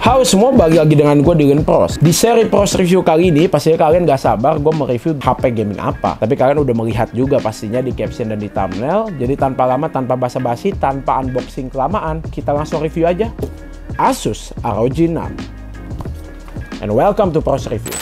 Halo semua, balik lagi dengan gue Dylan Pros. Di seri Pros Review kali ini, pastinya kalian gak sabar gue mereview HP gaming apa. Tapi kalian udah melihat juga pastinya di caption dan di thumbnail. Jadi tanpa lama, tanpa basa-basi, tanpa unboxing kelamaan, kita langsung review aja. Asus ROG 6. And welcome to Pros Review.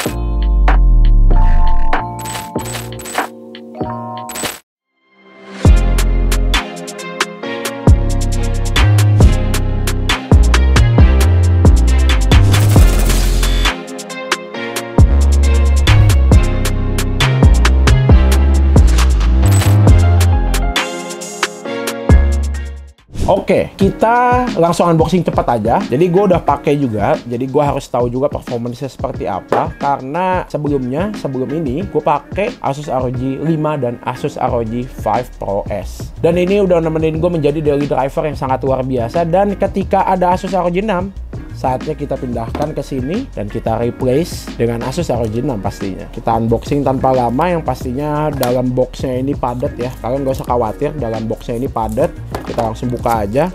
Oke, kita langsung unboxing cepat aja. Jadi gue udah pakai juga. Jadi gue harus tahu juga performance-nya seperti apa. Karena sebelum ini gue pakai Asus ROG 5 dan Asus ROG 5 Pro S. Dan ini udah nemenin gue menjadi daily driver yang sangat luar biasa. Dan ketika ada Asus ROG 6, saatnya kita pindahkan ke sini dan kita replace dengan Asus ROG 6 pastinya. Kita unboxing tanpa lama, yang pastinya dalam boxnya ini padat ya. Kalian gak usah khawatir, dalam boxnya ini padat. Kita langsung buka aja.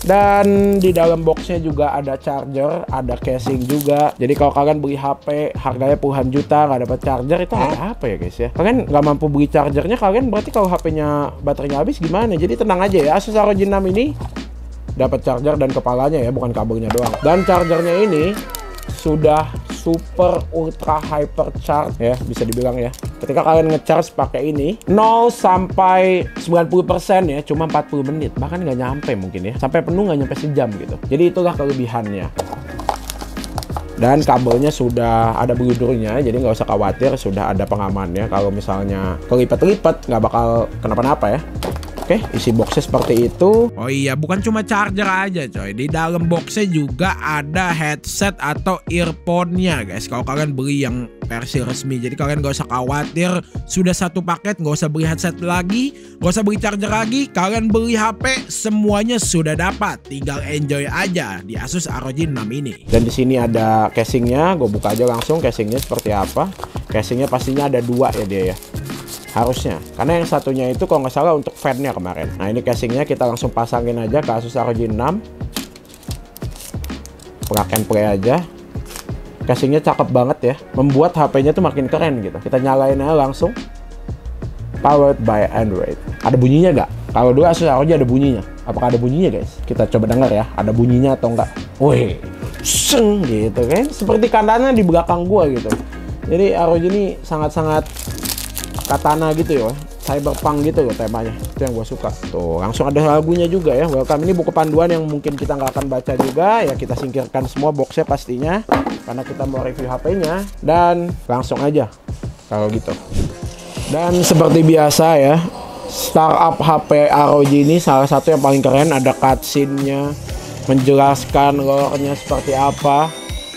Dan di dalam boxnya juga ada charger, ada casing juga. Jadi kalau kalian beli HP harganya puluhan juta nggak dapat charger, itu ada apa ya guys ya? Kalian nggak mampu beli chargernya, kalian berarti kalau HP-nya baterainya habis gimana? Jadi tenang aja ya, Asus ROG 6 ini dapat charger dan kepalanya ya, bukan kabelnya doang. Dan chargernya ini sudah super ultra hyper charge ya, bisa dibilang ya. Ketika kalian ngecharge pakai ini 0 sampai 90% ya, cuma 40 menit, bahkan nggak nyampe mungkin ya, sampai penuh nggak nyampe sejam gitu. Jadi itulah kelebihannya. Dan kabelnya sudah ada beludurnya, jadi nggak usah khawatir, sudah ada pengamannya. Kalau misalnya kelipat-lipat nggak bakal kenapa-napa ya. Oke, isi boxnya seperti itu. Oh iya, bukan cuma charger aja coy. Di dalam boxnya juga ada headset atau earphone-nya guys. Kalau kalian beli yang versi resmi. Jadi kalian gak usah khawatir, sudah satu paket, gak usah beli headset lagi, gak usah beli charger lagi. Kalian beli HP, semuanya sudah dapat. Tinggal enjoy aja di Asus ROG 6 ini. Dan di sini ada casingnya. Gue buka aja langsung casingnya seperti apa. Casingnya pastinya ada dua ya dia ya. Harusnya, karena yang satunya itu kalau nggak salah untuk fan-nya kemarin. Nah ini casingnya, kita langsung pasangin aja ke Asus ROG 6. Plug and play aja. Casingnya cakep banget ya, membuat HP-nya tuh makin keren gitu. Kita nyalain aja langsung. Powered by Android. Ada bunyinya nggak? Kalau dulu Asus ROG ada bunyinya. Apakah ada bunyinya guys? Kita coba dengar ya, ada bunyinya atau enggak. Wih, seng gitu kan, seperti katana di belakang gua gitu. Jadi ROG ini sangat-sangat katana gitu ya, cyberpunk gitu loh temanya. Itu yang gue suka. Tuh langsung ada lagunya juga ya, welcome. Ini buku panduan yang mungkin kita nggak akan baca juga ya, kita singkirkan semua boxnya pastinya karena kita mau review HP-nya. Dan langsung aja kalau gitu. Dan seperti biasa ya, startup HP ROG ini salah satu yang paling keren. Ada cutscene-nya menjelaskan lore-nya seperti apa.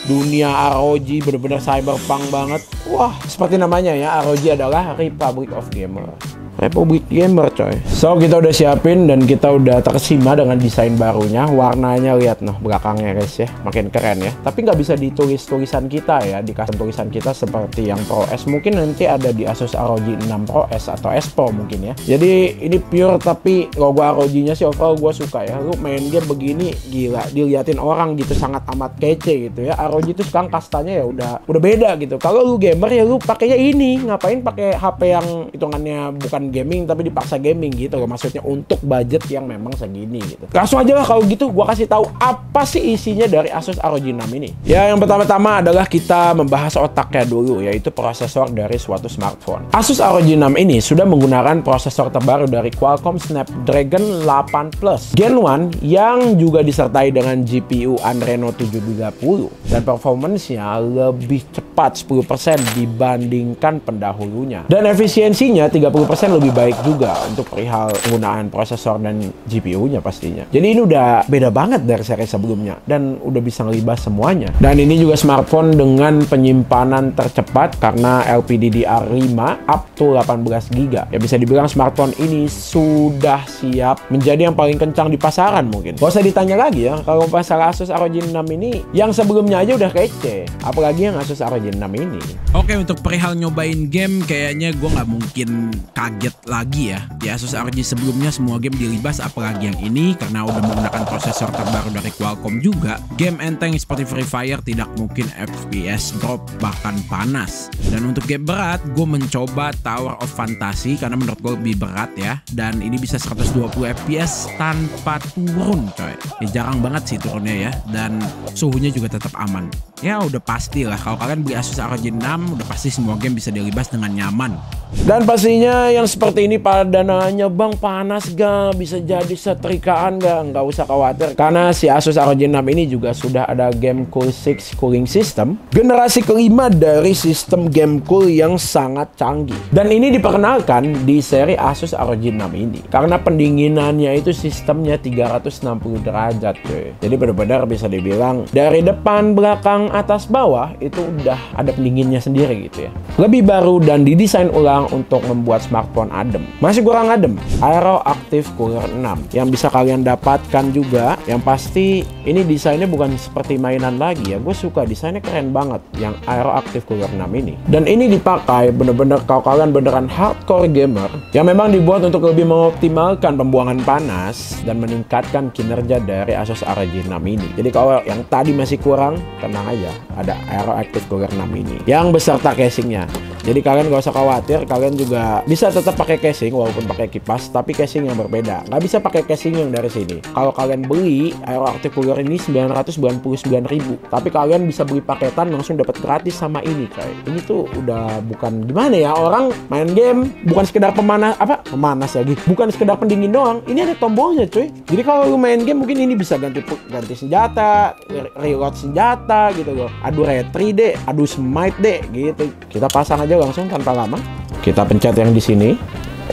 Dunia ROG bener-bener cyberpunk banget. Wah, seperti namanya ya, ROG adalah Republic of Gamer. Republic Gamer coy. So kita udah siapin dan kita udah tersima dengan desain barunya. Warnanya lihat noh belakangnya guys ya, makin keren ya. Tapi nggak bisa ditulis tulisan kita ya, di custom tulisan kita seperti yang Pro S. Mungkin nanti ada di Asus ROG 6 Pro S atau S Pro mungkin ya. Jadi ini pure, tapi logo ROG-nya sih overall gue suka ya. Lu main game begini gila, diliatin orang gitu sangat amat kece gitu ya. ROG itu sekarang kastanya ya udah beda gitu. Kalau lu gamer ya lu pakainya ini, ngapain pakai HP yang hitungannya bukan gaming tapi dipaksa gaming gitu loh, maksudnya untuk budget yang memang segini gitu. Langsung aja lah kalau gitu gua kasih tahu apa sih isinya dari Asus ROG 6 ini. Ya yang pertama-tama adalah kita membahas otaknya dulu, yaitu prosesor dari suatu smartphone. Asus ROG 6 ini sudah menggunakan prosesor terbaru dari Qualcomm Snapdragon 8 Plus Gen 1 yang juga disertai dengan GPU Adreno 730 dan performance-nya lebih cepat 10% dibandingkan pendahulunya. Dan efisiensinya 30% lebih baik juga untuk perihal penggunaan prosesor dan GPU-nya pastinya. Jadi ini udah beda banget dari seri sebelumnya dan udah bisa ngelibas semuanya. Dan ini juga smartphone dengan penyimpanan tercepat karena LPDDR5 up to 18 GB. Ya bisa dibilang smartphone ini sudah siap menjadi yang paling kencang di pasaran mungkin. Gak usah ditanya lagi ya, kalau masalah Asus ROG 6 ini yang sebelumnya aja udah kece, apalagi yang Asus ROG 6 ini. Oke, untuk perihal nyobain game kayaknya gue nggak mungkin kaget kaget lagi ya. Di Asus ROG sebelumnya semua game dilibas, apalagi yang ini karena udah menggunakan prosesor terbaru dari Qualcomm juga. Game enteng seperti Free Fire tidak mungkin FPS drop bahkan panas. Dan untuk game berat, gue mencoba Tower of Fantasy karena menurut gue lebih berat ya. Dan ini bisa 120 FPS tanpa turun coy. Ya jarang banget sih turunnya ya. Dan suhunya juga tetap aman. Ya udah pasti lah kalau kalian beli Asus ROG 6 udah pasti semua game bisa dilibas dengan nyaman. Dan pastinya yang seperti ini pada nanya, bang panas gak? Bisa jadi setrikaan gak? Nggak usah khawatir karena si Asus ROG 6 ini juga sudah ada Game Cool 6 cooling system, generasi kelima dari sistem Game Cool yang sangat canggih. Dan ini diperkenalkan di seri Asus ROG 6 ini karena pendinginannya itu sistemnya 360 derajat cuy. Jadi benar-benar bisa dibilang dari depan, belakang, atas, bawah itu udah ada pendinginnya sendiri gitu ya. Lebih baru dan didesain ulang untuk membuat smartphone adem. Masih kurang adem, Aero Active Cooler 6 yang bisa kalian dapatkan juga. Yang pasti ini desainnya bukan seperti mainan lagi ya. Gue suka desainnya, keren banget yang Aero Active Cooler 6 ini. Dan ini dipakai bener-bener kalau kalian beneran hardcore gamer yang memang dibuat untuk lebih mengoptimalkan pembuangan panas dan meningkatkan kinerja dari Asus ROG 6 ini. Jadi kalau yang tadi masih kurang, tenang aja, ada Aero Active Cooler 6 ini yang beserta casingnya. Jadi kalian gak usah khawatir, kalian juga bisa tetap pakai casing walaupun pakai kipas, tapi casing yang berbeda. Nggak bisa pakai casing yang dari sini. Kalau kalian beli Aero Active Cooler ini 999.000, tapi kalian bisa beli paketan langsung dapat gratis sama ini coy. Ini tuh udah bukan gimana ya, orang main game bukan sekedar pemanas lagi, bukan sekedar pendingin doang. Ini ada tombolnya cuy. Jadi kalau lu main game mungkin ini bisa ganti senjata, reload senjata gitu loh. Adu retry deh, adu smite deh gitu. Kita pasang aja langsung tanpa lama. Kita pencet yang di sini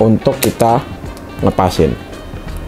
untuk kita ngepasin.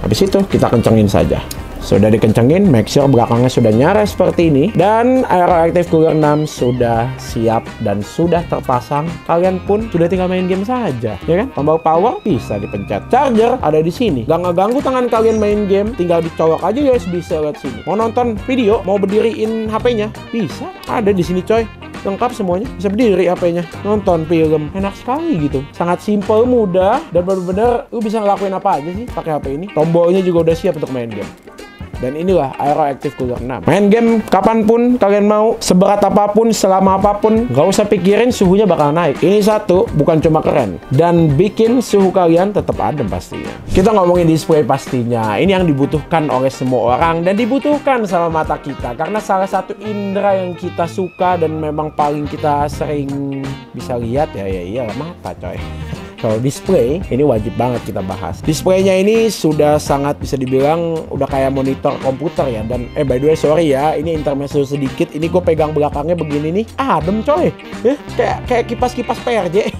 Habis itu kita kencengin saja. Sudah dikencengin, make sure belakangnya sudah nyala seperti ini. Dan Aero Active Cooler 6 sudah siap dan sudah terpasang. Kalian pun sudah tinggal main game saja, ya kan? Tombol power bisa dipencet. Charger ada di sini. Gak ngeganggu tangan kalian main game, tinggal dicolok aja USB lewat sini. Mau nonton video, mau berdiriin HP-nya, bisa. Ada di sini coy. Lengkap semuanya, bisa berdiri HP-nya, nonton film, enak sekali gitu. Sangat simple, mudah, dan bener-bener lu bisa ngelakuin apa aja sih pakai HP ini. Tombolnya juga udah siap untuk main game. Dan inilah Aero Active Cooler 6. Main game kapanpun kalian mau, seberat apapun, selama apapun, gak usah pikirin suhunya bakal naik. Ini satu, bukan cuma keren, dan bikin suhu kalian tetap adem pastinya. Kita ngomongin display pastinya. Ini yang dibutuhkan oleh semua orang dan dibutuhkan sama mata kita. Karena salah satu indera yang kita suka dan memang paling kita sering bisa lihat ya iyalah mata coy. Kalau display, ini wajib banget kita bahas. Displaynya ini sudah sangat bisa dibilang udah kayak monitor komputer ya. Dan by the way sorry ya, ini intermezzo sedikit. Ini gue pegang belakangnya begini nih, adem coy. Kayak kipas-kipas PRJ.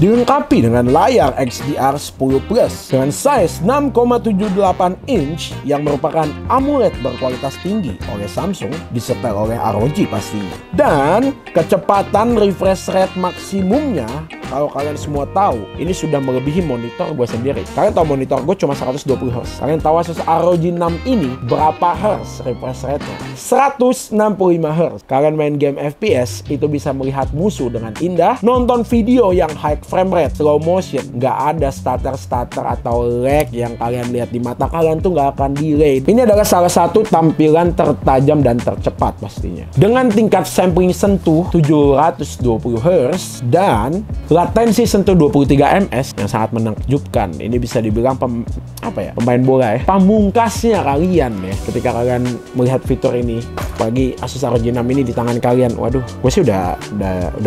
Dilengkapi dengan layar XDR 10 Plus dengan size 6,78 inch yang merupakan AMOLED berkualitas tinggi oleh Samsung, disetel oleh ROG pastinya. Dan kecepatan refresh rate maksimumnya, kalau kalian semua tahu, ini sudah melebihi monitor gue sendiri. Kalian tahu monitor gue cuma 120 Hz. Kalian tahu Asus ROG 6 ini berapa Hz refresh rate-nya? 165 Hz. Kalian main game FPS itu bisa melihat musuh dengan indah, nonton video yang high frame rate, slow motion, nggak ada stutter atau lag yang kalian lihat di mata kalian tuh nggak akan delay. Ini adalah salah satu tampilan tertajam dan tercepat pastinya. Dengan tingkat sampling sentuh 720 Hz dan latensi sentuh 23 ms yang sangat menakjubkan. Ini bisa dibilang pemain bola ya. Pamungkasnya kalian ya ketika kalian melihat fitur ini. Apalagi Asus ROG 6 ini di tangan kalian. Waduh, gue sih udah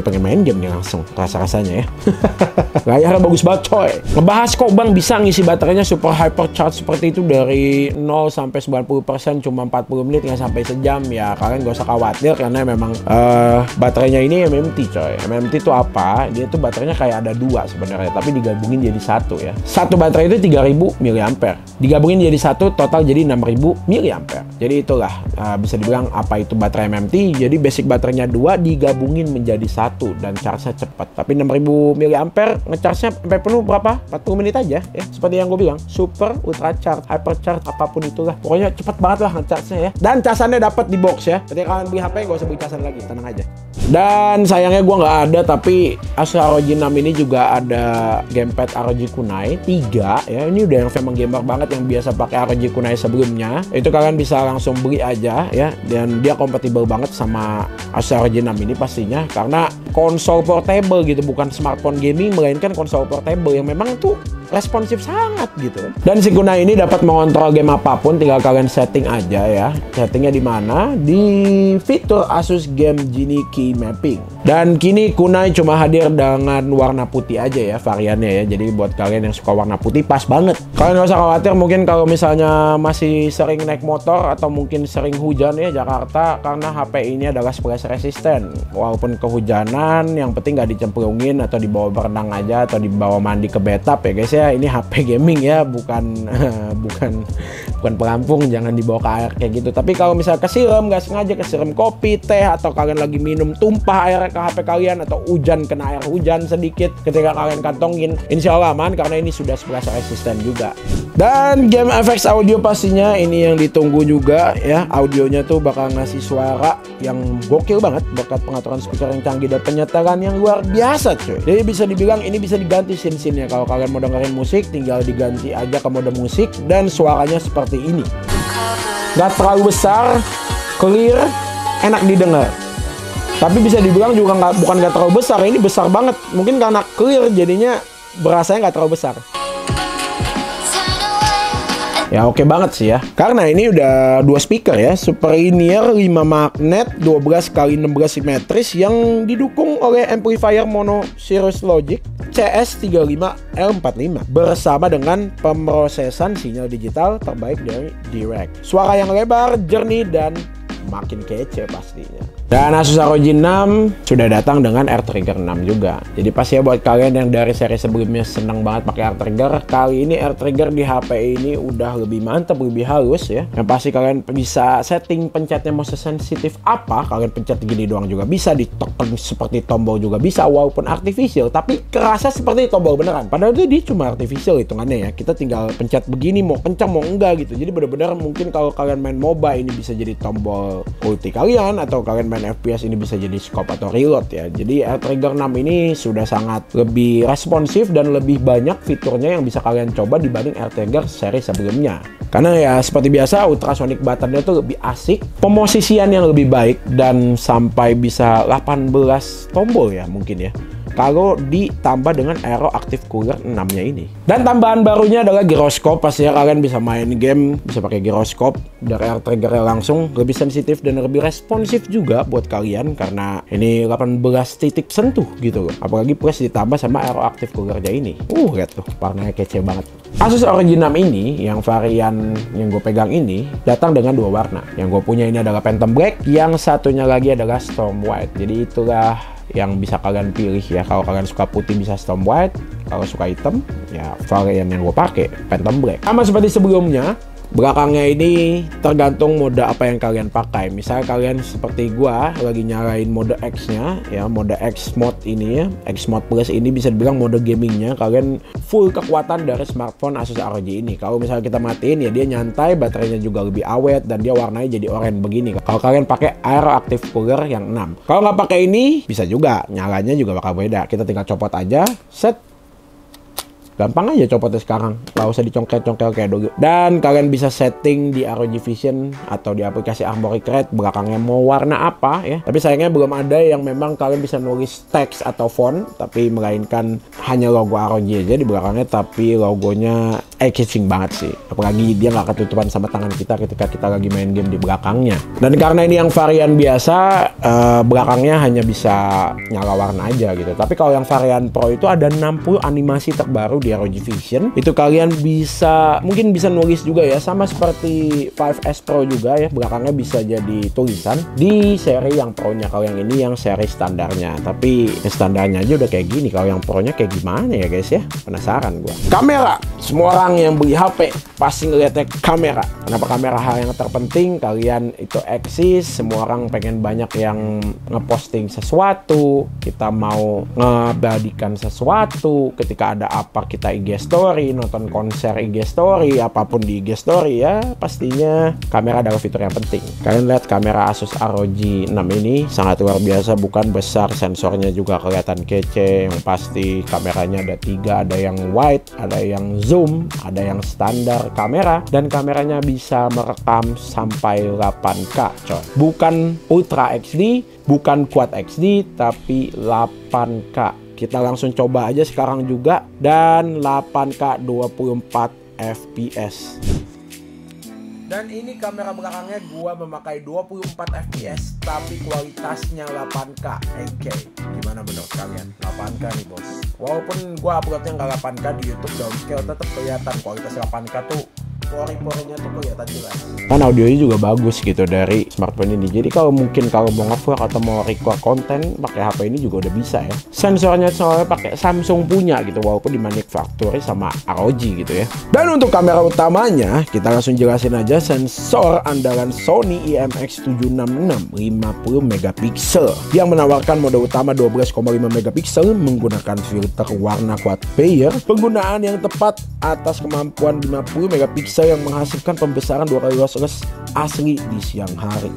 pengen main game nih langsung rasa-rasanya ya. Layarnya bagus banget coy. Ngebahas kok bang bisa ngisi baterainya super hypercharge seperti itu dari 0 sampai 90% cuma 40 menit nggak sampai sejam. Ya kalian gak usah khawatir karena memang baterainya ini MMT coy. MMT itu apa? Dia tuh baterainya kayak ada dua sebenarnya, tapi digabungin jadi satu ya. Satu baterai itu 3000 mAh. Digabungin jadi satu total jadi 6000 mAh. Jadi itulah bisa dibilang apa itu baterai MMT. Jadi basic baterainya 2 digabungin menjadi satu dan charge-nya cepat. Tapi 6000 mAh ngecharge-nya sampai penuh berapa? 40 menit aja ya. Seperti yang gue bilang, super ultra charge, hyper charge, apapun itulah. Pokoknya cepet banget lah ngecharge-nya ya. Dan casannya dapat di box ya. Ketika kalian beli HP gak usah beli casan lagi, tenang aja. Dan sayangnya gue nggak ada, tapi Asus ROG 6 ini juga ada gamepad ROG Kunai 3 ya. Ini udah yang memang gamer banget yang biasa pakai ROG Kunai sebelumnya. Itu kalian bisa langsung beli aja ya, dan dia kompatibel banget sama Asus ROG 6 ini pastinya, karena konsol portable gitu, bukan smartphone gaming melainkan konsol portable yang memang tuh responsif sangat gitu. Dan si Kunai ini dapat mengontrol game apapun, tinggal kalian setting aja ya. Settingnya di mana? Di fitur Asus Game Genie Key Mapping. Dan kini Kunai cuma hadir dengan warna putih aja ya variannya ya. Jadi buat kalian yang suka warna putih pas banget. Kalian gak usah khawatir mungkin kalau misalnya masih sering naik motor atau mungkin sering hujan ya Jakarta, karena HP ini adalah splash resistant. Walaupun kehujanan, yang penting gak dicemplungin atau dibawa berenang aja atau dibawa mandi ke bathtub ya guys ya. Ini HP gaming ya, bukan pelampung, jangan dibawa ke air kayak gitu. Tapi kalau misalnya kesiram, nggak sengaja kesiram kopi, teh, atau kalian lagi minum tumpah air ke HP kalian, atau hujan kena air hujan sedikit ketika kalian kantongin, insya Allah aman karena ini sudah splash resistant juga. Dan game FX audio pastinya ini yang ditunggu juga ya. Audionya tuh bakal ngasih suara yang gokil banget berkat pengaturan speaker yang canggih dan penyetelan yang luar biasa cuy. Jadi bisa dibilang ini bisa diganti scene-scene-nya. Kalau kalian mau dengerin musik tinggal diganti aja ke mode musik dan suaranya seperti ini. Gak terlalu besar, clear, enak didengar. Tapi bisa dibilang juga bukan gak terlalu besar, ini besar banget. Mungkin karena clear jadinya berasanya gak terlalu besar. Ya oke banget sih ya. Karena ini udah 2 speaker ya, Super In-Ear 5 magnet 12x16 simetris yang didukung oleh amplifier mono Cirrus Logic CS35L45 bersama dengan pemrosesan sinyal digital terbaik dari Direct. Suara yang lebar, jernih, dan makin kece pastinya. Dan Asus ROG 6 sudah datang dengan AirTrigger 6 juga. Jadi pasti ya buat kalian yang dari seri sebelumnya senang banget pakai AirTrigger, kali ini AirTrigger di HP ini udah lebih mantap, lebih halus ya. Yang pasti kalian bisa setting pencetnya mau sesensitif apa, kalian pencet gini doang juga bisa, ditekan seperti tombol juga bisa, walaupun artificial tapi kerasa seperti tombol beneran. Padahal itu dia cuma artificial hitungannya ya. Kita tinggal pencet begini mau kencang mau enggak gitu. Jadi benar-benar mungkin kalau kalian main MOBA ini bisa jadi tombol ulti kalian, atau kalian main FPS ini bisa jadi scope atau reload ya. Jadi AirTrigger 6 ini sudah sangat lebih responsif dan lebih banyak fiturnya yang bisa kalian coba dibanding AirTrigger seri sebelumnya. Karena ya seperti biasa ultrasonic buttonnya tuh lebih asik, pemosisian yang lebih baik, dan sampai bisa 18 tombol ya mungkin ya, kalau ditambah dengan Aero Active Cooler 6-nya ini. Dan tambahan barunya adalah gyroscope. Pastinya kalian bisa main game, bisa pakai gyroscope dari AirTrigger langsung, lebih sensitif dan lebih responsif juga buat kalian karena ini 18 titik sentuh gitu loh. Apalagi plus ditambah sama Aero Active Cooler-nya ini. Lihat tuh, warnanya kece banget. Asus ROG 6 ini, yang varian yang gue pegang ini, datang dengan 2 warna. Yang gue punya ini adalah Phantom Black, yang satunya lagi adalah Storm White. Jadi itulah yang bisa kalian pilih ya. Kalau kalian suka putih bisa Storm White, kalau suka hitam ya varian yang gue pakai Phantom Black. Sama seperti sebelumnya, belakangnya ini tergantung mode apa yang kalian pakai. Misalnya kalian seperti gua lagi nyalain mode X-nya ya, mode X mode ini ya, X mode plus ini bisa dibilang mode gamingnya. Kalian full kekuatan dari smartphone Asus ROG ini. Kalau misalnya kita matiin ya dia nyantai, baterainya juga lebih awet, dan dia warnanya jadi oranye begini. Kalau kalian pakai Aero Active Cooler yang 6. Kalau nggak pakai ini bisa juga, nyalanya juga bakal beda. Kita tinggal copot aja, set. Gampang aja copotnya sekarang, nggak usah dicongkel-congkel kayak dulu. Dan kalian bisa setting di ROG Vision atau di aplikasi Armoury Crate belakangnya mau warna apa ya. Tapi sayangnya belum ada yang memang kalian bisa nulis teks atau font, tapi melainkan hanya logo ROG aja di belakangnya, tapi logonya eye-catching banget sih. Apalagi dia nggak ketutupan sama tangan kita ketika kita lagi main game di belakangnya. Dan karena ini yang varian biasa, belakangnya hanya bisa nyala warna aja gitu. Tapi kalau yang varian Pro itu ada 60 animasi terbaru di ROG Vision. Itu kalian bisa, mungkin bisa nulis juga ya, sama seperti 5S Pro juga ya, belakangnya bisa jadi tulisan di seri yang Pro-nya. Kalau yang ini yang seri standarnya, tapi standarnya aja udah kayak gini. Kalau yang Pro-nya kayak gimana ya guys ya, penasaran gua. Kamera, semua orang orang yang beli HP pasti ngeliatnya kamera. Kenapa kamera hal yang terpenting? Kalian itu eksis, semua orang pengen banyak yang ngeposting sesuatu, kita mau ngebadikan sesuatu, ketika ada apa kita IG story, nonton konser IG story, apapun di IG story ya, pastinya kamera adalah fitur yang penting. Kalian lihat kamera Asus ROG 6 ini sangat luar biasa, bukan besar, sensornya juga kelihatan kece, yang pasti kameranya ada 3, ada yang wide, ada yang zoom, ada yang standar kamera, dan kameranya bisa merekam sampai 8K coy. Bukan Ultra XD, bukan Quad XD, tapi 8K. Kita langsung coba aja sekarang juga, dan 8K 24 fps. Dan ini kamera belakangnya gua memakai 24 fps tapi kualitasnya 8K. Oke, gimana menurut kalian? 8K nih bos. Walaupun gua uploadnya nggak 8K di YouTube downscale, tetap kelihatan kualitas 8K tuh. Pori-porinya tuh kelihatan jelas. Kan audionya juga bagus gitu dari smartphone ini. Jadi kalau mau nge-vlog atau mau record konten pakai HP ini juga udah bisa ya. Sensornya soalnya pakai Samsung punya gitu, walaupun dimanufaktur sama ROG gitu ya. Dan untuk kamera utamanya kita langsung jelasin aja. Sensor andalan Sony IMX766 50 megapiksel yang menawarkan mode utama 12,5 megapiksel menggunakan filter warna quad pair. Penggunaan yang tepat atas kemampuan 50 megapiksel yang menghasilkan pembesaran 2 kali lossless asli di siang hari.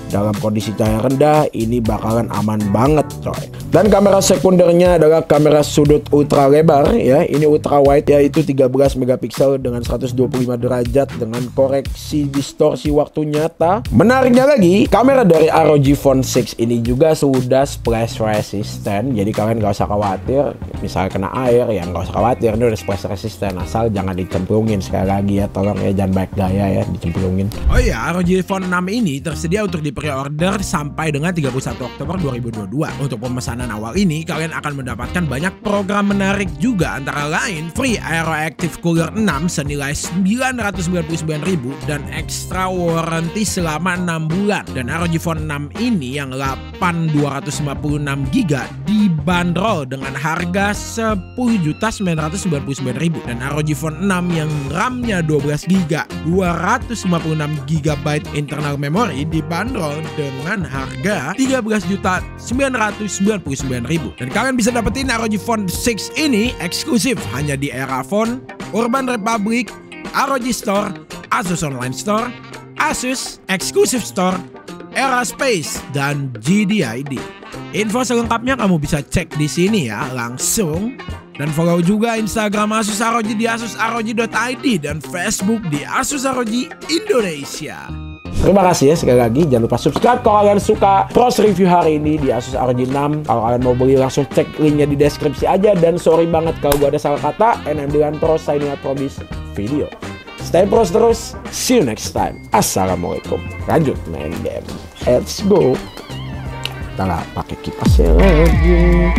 Dalam kondisi cahaya rendah ini bakalan aman banget coy. Dan kamera sekundernya adalah kamera sudut ultra lebar ya. Ini ultra wide yaitu 13 megapiksel dengan 125 derajat dengan koreksi distorsi waktu nyata. Menariknya lagi, kamera dari ROG Phone 6 ini juga sudah splash resistant. Jadi kalian gak usah khawatir misalnya kena air ya, gak usah khawatir, ini udah splash resistant, asal jangan dicemplungin. Sekali lagi ya, tolong ya jangan baik gaya ya dicemplungin. Oh iya, ROG Phone 6 ini tersedia untuk pre-order sampai dengan 31 Oktober 2022. Untuk pemesanan awal ini, kalian akan mendapatkan banyak program menarik juga, antara lain free Aeroactive Cooler 6 senilai 999.000 dan extra warranty selama 6 bulan. Dan ROG Phone 6 ini yang 8256GB dibanderol dengan harga 10.999.000, dan ROG Phone 6 yang RAM-nya 12GB 256GB internal memory dibanderol dengan harga 13.999.000. Dan kalian bisa dapetin ROG Phone 6 ini eksklusif hanya di Era Phone, Urban Republic, ROG Store, Asus Online Store, Asus Exclusive Store, Era Space, dan GDID. Info selengkapnya kamu bisa cek di sini ya langsung. Dan follow juga Instagram Asus ROG di asusrog.id dan Facebook di Asus ROG Indonesia. Terima kasih ya sekali lagi. Jangan lupa subscribe kalau kalian suka pros review hari ini di Asus ROG 6. Kalau kalian mau beli langsung cek linknya di deskripsi aja. Dan sorry banget kalau gua ada salah kata. And I'm Dylan Pro signing out from this video. Stay pros terus. See you next time. Assalamualaikum. Lanjut main game. Let's go. Kita lah pakai kipasnya lagi.